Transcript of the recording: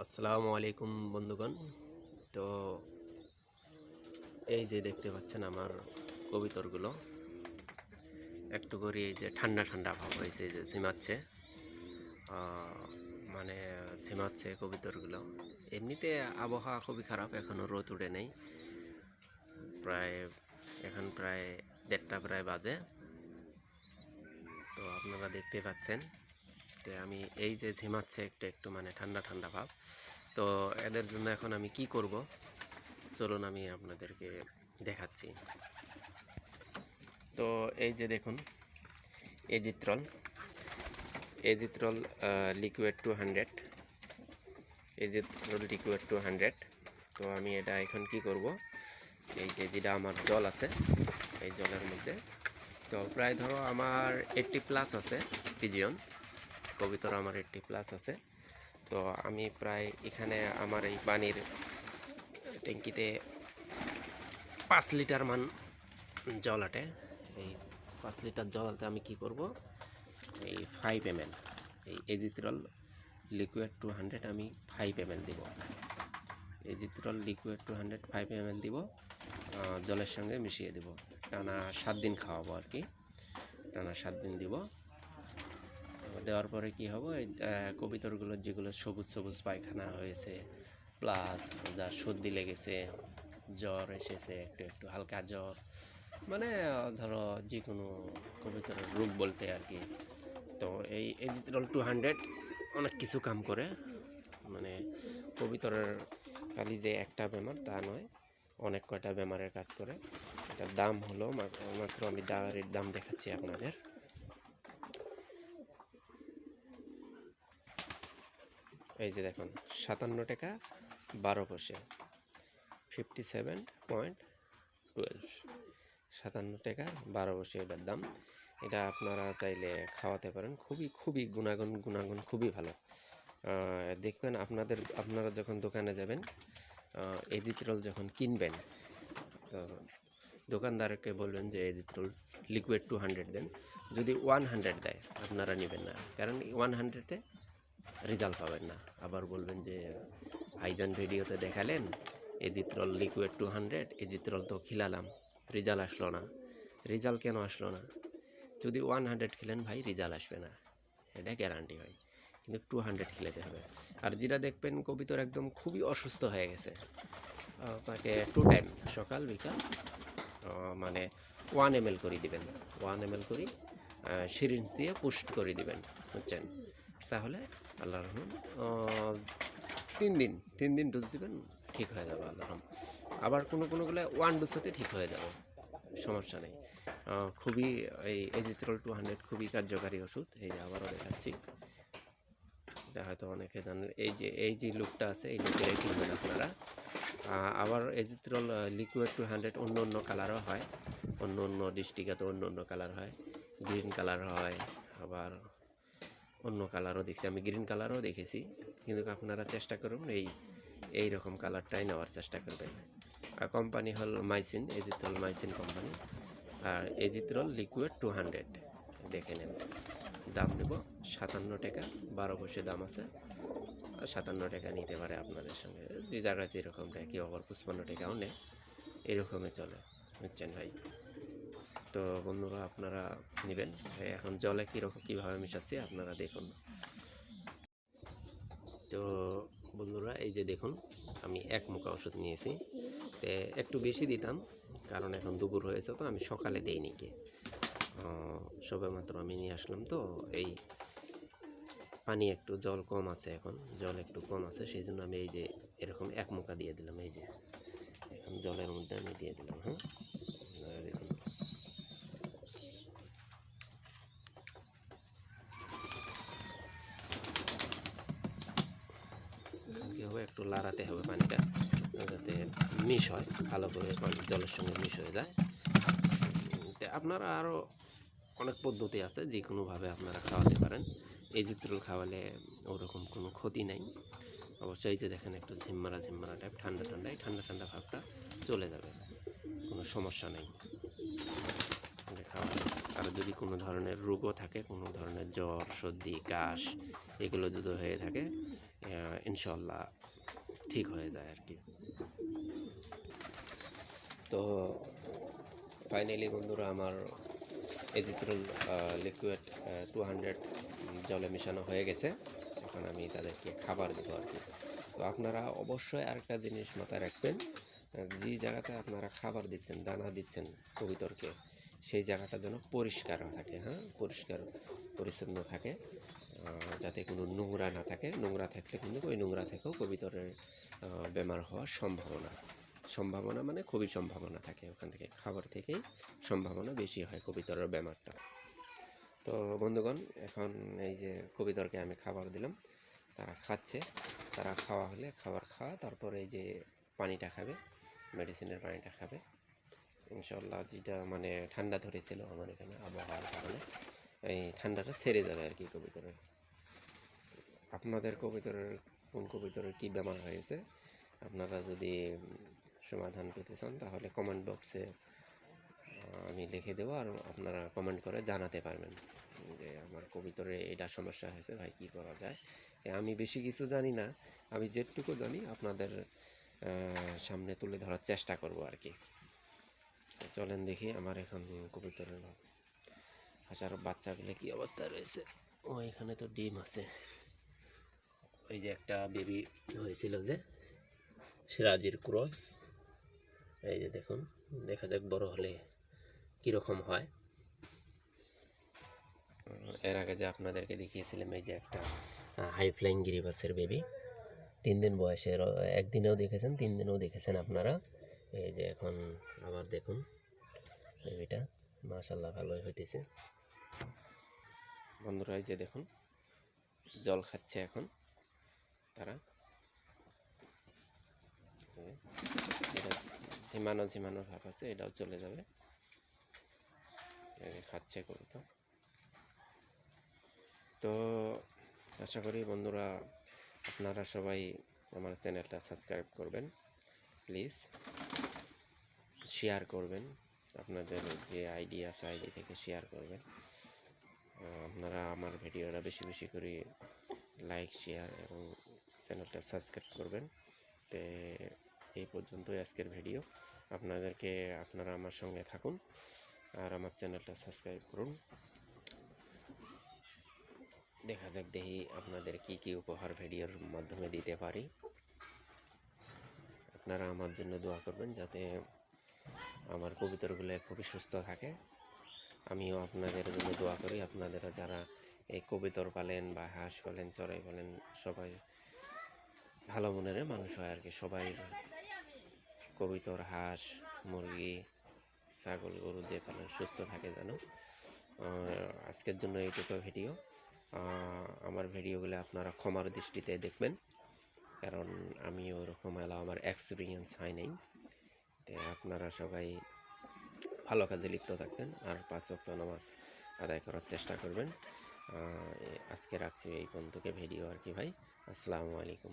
আসসালামু আলাইকুম বন্ধুগণ। তো এই যে দেখতে পাচ্ছেন আমার কবিতরগুলো একটু করে এই যে ঠান্ডা ঠান্ডা ভাব হয়েছে, এই যে ঝিমাচ্ছে, মানে ঝিমাচ্ছে কবিতরগুলো। এমনিতে আবহাওয়া খুবই খারাপ, এখনও রোদ উঠে নেই। প্রায় এখন প্রায় 1:30 প্রায় বাজে। তো আপনারা দেখতে পাচ্ছেন তো আমি এই যে ঝিমাচ্ছে একটু একটু মানে ঠান্ডা ঠান্ডা ভাব। তো এদের জন্য এখন আমি কি করব, চলুন আমি আপনাদেরকে দেখাচ্ছি। তো এই যে দেখুন এজিত্রল এজিত্রল লিকুইড 200, এজিত্রল লিকুইড 200। তো আমি এটা এখন কি করব, এই যে যেটা আমার জল আছে এই জলের মধ্যে, তো প্রায় ধরো আমার 80+ আছে পিজিয়ন কবিতর, আমার 80+ আছে। তো আমি প্রায় এখানে আমার এই পানির ট্যাঙ্কিতে 5 লিটার মান জল আটে। এই 5 লিটার জলতে আমি কি করব, এই 5 ml এই এজিত্রল লিকুইড 200 আমি 5 ml দিব। এজিত্রল লিকুইড 200 5 ml দিব, জলের সঙ্গে মিশিয়ে দিব। টানা 7 দিন খাওয়াবো আর কি, টানা 7 দিন দিব। দেওয়ার পরে কি হবে, কবিতরগুলো যেগুলো সবুজ সবুজ পায়খানা হয়েছে, প্লাস যার সর্দি লেগেছে, জ্বর এসেছে, একটু একটু হালকা জ্বর, মানে ধরো যে কোনো কবিতরের রোগ বলতে আর কি। তো এই এজিত্রল 200 অনেক কিছু কাম করে, মানে কবিতরের খালি যে একটা বেমার তা নয়, অনেক কয়টা বেমারের কাজ করে। এটার দাম হলো মাত্র, আমি ডায়ের দাম দেখাচ্ছি আপনাদের। এই যে দেখুন 57 টাকা 12 পয়সা, 57.12, 57 টাকা 12 পয়সা এটার দাম। এটা আপনারা চাইলে খাওয়াতে পারেন, খুবই খুবই গুণাগুণ খুবই ভালো। দেখবেন আপনারা যখন দোকানে যাবেন, এজিত্রল যখন কিনবেন, তো দোকানদারকে বলবেন যে এজিত্রল লিকুইড 200 দেন। যদি 100 দেয় আপনারা নেবেন না, কারণ 100-তে রেজাল্ট পাবেন না। আবার বলবেন যে ভাইজান ভিডিওতে দেখালেন এজিত্রল লিকুইড 200, এজিত্রল তো খিলালাম, রেজাল্ট আসলো না। রেজাল্ট কেন আসলো না? যদি 100 খেলেন ভাই, রেজাল্ট আসবে না, এটা গ্যারান্টি হয়। কিন্তু 200 খেলাতে হবে। আর যেটা দেখবেন কবিতর একদম খুবই অসুস্থ হয়ে গেছে, তাকে 2 টাইম সকাল বিকাল মানে 1 ml করে দিবেন, 1 ml করে সিরিঞ্জ দিয়ে পুস্ট করে দিবেন, বুঝছেন? তাহলে আল্লাহর রহমান 3 দিন ডোজ দিবেন, ঠিক হয়ে যাবে আল্লাহর রহমান। আবার কোনোগুলো 1 ডোজতে ঠিক হয়ে যাবে, সমস্যা নেই। খুবই এই এজিত্রল 200 খুবই কার্যকারী ওষুধ। এই যে আবারও দেখাচ্ছি, এটা হয়তো অনেকে জানেন। এই যে লুকটা আছে, এই লুকের কিনবেন আপনারা। আবার এজিত্রল লিকুইড 200 অন্য অন্য কালারও হয়, অন্য অন্য ডিস্ট্রিক্টে অন্য অন্য কালার হয়, গ্রিন কালার হয়, আবার অন্য কালারও দেখছি, আমি গ্রিন কালারও দেখেছি। কিন্তু আপনারা চেষ্টা করুন এই রকম কালারটাই নেওয়ার চেষ্টা করবেন। কোম্পানি হল মাইসিন, এজিত্রল মাইসিন কোম্পানি। আর এজিত্রল লিকুইড 200 দেখে নেন। দাম নেব 57 টাকা 12 পয়সা দাম আছে। 57 টাকা নিতে পারে আপনাদের সঙ্গে, যে জায়গায় যেরকম দেয়, কেউ আবার 55 টাকাও নেয়, এরকমই চলে, বুঝছেন ভাই? তো বন্ধুরা আপনারা নেবেন। এখন জলে কীভাবে মিশাচ্ছি আপনারা দেখুন। তো বন্ধুরা এই যে দেখুন, আমি 1 মুখা ওষুধ নিয়েছি। তো একটু বেশি দিতাম, কারণ এখন দুপুর হয়েছে, তো আমি সকালে দিইনি কে, সবে মাত্র আমি নিয়ে আসলাম। তো এই পানি একটু জল কম আছে, এখন জল একটু কম আছে, সেই জন্য আমি এই যে এরকম 1 মুখা দিয়ে দিলাম। এই যে এখন জলের মধ্যে আমি দিয়ে দিলাম। হ্যাঁ, দেখুন কী হবে, একটু লাড়াতে হবে পানিটা, যাতে মিশ হয় ভালো করে, পানি জলের সঙ্গে মিশ হয়ে যায়। আপনারা আরও অনেক পদ্ধতি আছে, যে কোনোভাবে আপনারা খাওয়াতে পারেন। এজিত্রল খাওয়ালে ওরকম কোনো ক্ষতি নাই অবশ্যই। যে দেখেন একটু ঝিম্মারা টাইপ, ঠান্ডা ভাবটা চলে যাবে, কোনো সমস্যা নেই খাওয়ালে। আর যদি কোনো ধরনের রোগও থাকে, কোনো ধরনের জ্বর সর্দি কাশ এগুলো যদি হয়ে থাকে, ইনশাল্লাহ ঠিক হয়ে যায় আর কি। তো ফাইনালি বন্ধুরা আমার এজিথ্রল লিকুইড 200 জলে মেশানো হয়ে গেছে। এখন আমি তাদেরকে খাবার দেবো আর কি। তো আপনারা অবশ্যই আরেকটা জিনিস মাথায় রাখবেন, যে জায়গাতে আপনারা খাবার দিচ্ছেন, দানা দিচ্ছেন কবুতরকে, সেই জায়গাটা যেন পরিষ্কার থাকে, হ্যাঁ, পরিষ্কার পরিচ্ছন্ন থাকে, যাতে কোনো নোংরা না থাকে। নোংরা থাকলে কিন্তু ওই নোংরা থেকেও কবুতরের বেমার হওয়ার সম্ভাবনা মানে খুবই সম্ভাবনা থাকে। ওখান থেকে খাবার থেকেই সম্ভাবনা বেশি হয় কবুতরের বেমারটা। তো বন্ধুগণ, এখন এই যে কবুতরকে আমি খাবার দিলাম, তারা খাচ্ছে। তারা খাওয়া হলে খাবার খাওয়া, তারপরে এই যে পানিটা খাবে, মেডিসিনের পানিটা খাবে ইনশাল্লাহ। যেটা মানে ঠান্ডা ধরেছিল আমার এখানে আবহাওয়ার কারণে, এই ঠান্ডাটা ছেড়ে যাবে আর কি কবুতরের। আপনাদের কবুতরের কোন কবুতরের কী বেমার হয়েছে আপনারা যদি সমাধান পেতে চান, তাহলে কমেন্ট বক্সে আমি লিখে দেবো, আর আপনারা কমেন্ট করে জানাতে পারবেন যে আমার কবুতরে এটা সমস্যা হয়েছে, ভাই কী করা যায়। আমি বেশি কিছু জানি না, আমি যেটুকু জানি আপনাদের সামনে তুলে ধরার চেষ্টা করব আর কি। চলেন দেখি আমার এখন কবুতরের হাজার বাচ্চাগুলো কী অবস্থায় রয়েছে। ও এখানে তো ডিম আছে, ওই যে একটা বেবি হয়েছিল যে সিরাজির ক্রস, এই যে দেখুন, দেখা যাক বড় হলে কীরকম হয়। এর আগে যে আপনাদেরকে দেখিয়েছিলাম এই যে একটা হাই ফ্লাইং গিরিবাসের বেবি, 3 দিন বয়সের, একদিনেও দেখেছেন 3 দিনেও দেখেছেন আপনারা। এই যে এখন আবার দেখুন বেবিটা, মাশাল্লাহ ভালোই হইতেছে বন্ধুরা। এই যে দেখুন জল খাচ্ছে এখন তারা, এটা ঝিমানো ভাব আছে, এটাও চলে যাবে। খাচ্ছে কবুতর। তো আশা করি বন্ধুরা আপনারা সবাই আমার চ্যানেলটা সাবস্ক্রাইব করবেন, প্লিজ শেয়ার করবেন, আপনাদের যে আইডি আছে আইডি থেকে শেয়ার করবেন। আপনারা আমার ভিডিওটা বেশি বেশি করে লাইক, শেয়ার এবং চ্যানেলটা সাবস্ক্রাইব করবেন। তো এই পর্যন্তই আজকের ভিডিও। আপনারা আমার সঙ্গে থাকুন আর আমার চ্যানেলটা সাবস্ক্রাইব করুন। দেখা যাক দেখি আপনাদের কি কি উপহার ভিডিওর মাধ্যমে দিতে পারি। আপনারা আমার জন্য দোয়া করবেন যাতে আমার কবুতরগুলো খুবই সুস্থ থাকে। আমিও আপনাদের জন্য দোয়া করি, আপনাদেরা যারা এই কবুতর পালেন বা হাঁস পালেন, চড়াই পালেন, সবাই ভালো মনের মানুষ হয় আর কি। সবাই কবুতর, হাঁস, মুরগি, ছাগল, গরু যে পালেন সুস্থ থাকে যেন। আজকের জন্য এইটুকু ভিডিও। আমার ভিডিওগুলো আপনারা ক্ষমার দৃষ্টিতে দেখবেন, কারণ আমি ওরকম আমার এক্সপিরিয়েন্স হয় নাই। তো আপনারা সবাই ভালো কাজে লিপ্ত থাকবেন আর 5 ওয়াক্ত নামাজ আদায় করার চেষ্টা করবেন। আজকে রাখছি এই পর্যন্তকে ভিডিও আর কি ভাই। আসসালামু আলাইকুম।